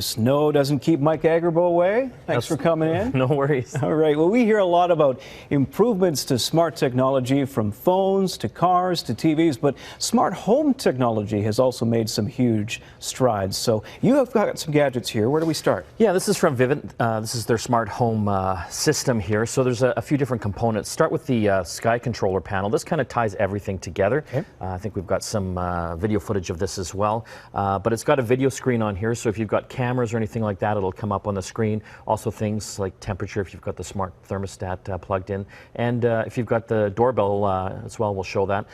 Snow doesn't keep Mike Agarbo away. Thanks for coming in. No worries. All right. Well, we hear a lot about improvements to smart technology, from phones to cars to TVs, but smart home technology has also made some huge strides. So you have got some gadgets here. Where do we start? Yeah, this is from Vivint. This is their smart home system here. So there's a few different components. Start with the sky controller panel. This kind of ties everything together. Okay. I think we've got some video footage of this as well. But it's got a video screen on here, so if you've got cameras or anything like that, it'll come up on the screen. Also things like temperature, if you've got the smart thermostat plugged in. And if you've got the doorbell as well, we'll show that.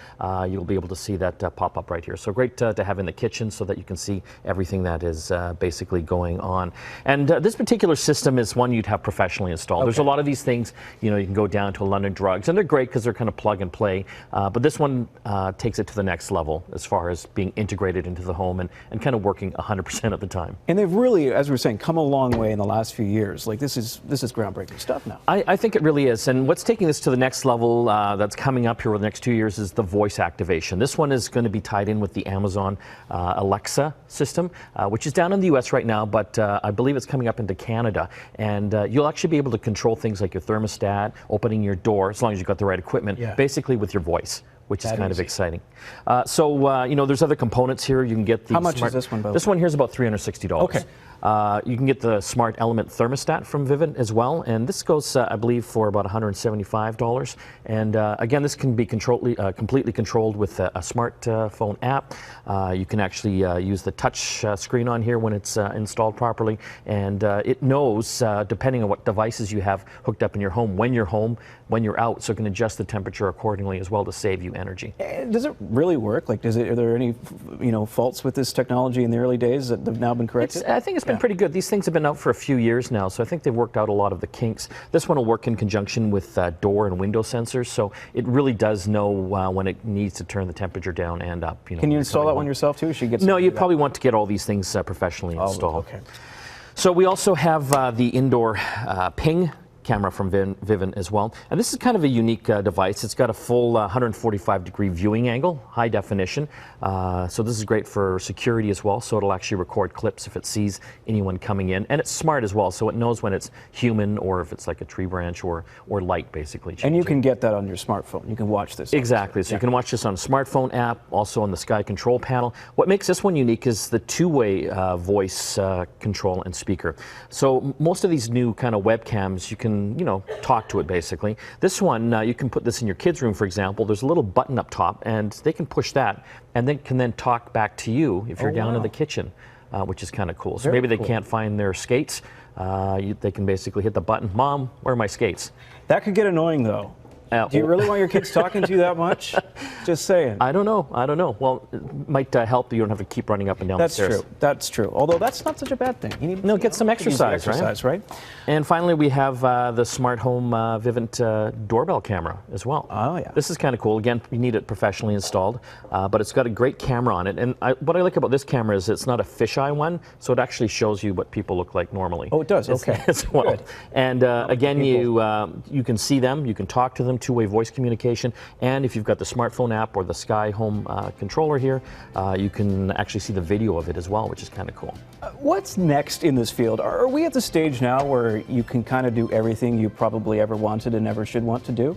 You'll be able to see that pop up right here. So great to have in the kitchen so that you can see everything that is basically going on. And this particular system is one you'd have professionally installed. Okay. There's a lot of these things, you know, you can go down to a London Drugs, and they're great because they're kind of plug and play. But this one takes it to the next level as far as being integrated into the home and kind of working 100% of the time. And they've really, as we were saying, come a long way in the last few years. Like this is groundbreaking stuff now. I think it really is. And what's taking this to the next level that's coming up here over the next 2 years is the voice activation. This one is going to be tied in with the Amazon Alexa system, which is down in the US right now, but I believe it's coming up into Canada. And you'll actually be able to control things like your thermostat, opening your door, as long as you've got the right equipment, basically with your voice, which is kind of exciting. You know, there's other components here. You can get the How much is this one, by the way? This one here is about $360. Okay. You can get the Smart Element thermostat from Vivint as well, and this goes, I believe, for about $175. And again, this can be completely controlled with a smartphone app. You can actually use the touch screen on here when it's installed properly, and it knows, depending on what devices you have hooked up in your home, when when you're out, so it can adjust the temperature accordingly as well to save you energy. Does it really work? Like, are there any, faults with this technology in the early days that have now been corrected? I think it's been pretty good. These things have been out for a few years now, so I think they've worked out a lot of the kinks. This one will work in conjunction with door and window sensors, so it really does know when it needs to turn the temperature down and up. Can you install that one yourself too? No, you probably want to get all these things professionally installed. Okay. So we also have the indoor ping camera from Vivint as well. And this is kind of a unique device. It's got a full 145-degree viewing angle, high definition. So this is great for security as well. So it'll actually record clips if it sees anyone coming in. And it's smart as well. So it knows when it's human or if it's like a tree branch or light, basically. And you can get that on your smartphone. You can watch this. Exactly. So you can watch this on a smartphone app, also on the Sky Control panel. What makes this one unique is the two-way voice control and speaker. So most of these new kind of webcams, you can talk to it basically. This one, you can put this in your kids' room, for example. There's a little button up top, and they can push that, and they can then talk back to you if you're down in the kitchen, which is kind of cool. So maybe they can't find their skates. They can basically hit the button, "Mom, where are my skates?" That could get annoying, though. Do you really want your kids talking to you that much? Just saying. I don't know. Well, it might help. You don't have to keep running up and down the stairs. That's true. Although that's not such a bad thing. You need get some exercise, right? And finally, we have the Smart Home Vivint doorbell camera as well. Oh, yeah. This is kind of cool. Again, you need it professionally installed, but it's got a great camera on it. And what I like about this camera is it's not a fisheye one, so it actually shows you what people look like normally. Oh, it does? Okay. As well. Good. And again, you can see them, you can talk to them, two-way voice communication, and if you've got the smartphone app or the Sky Home controller here, you can actually see the video of it as well, which is kind of cool. What's next in this field? Are we at the stage now where you can kind of do everything you probably ever wanted and ever should want to do?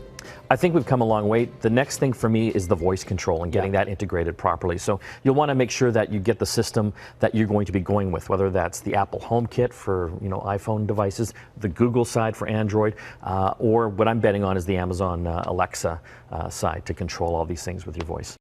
I think we've come a long way. The next thing for me is the voice control and getting that integrated properly. So you'll want to make sure that you get the system that you're going to be going with, whether that's the Apple HomeKit for iPhone devices, the Google side for Android, or what I'm betting on is the Amazon Alexa side to control all these things with your voice.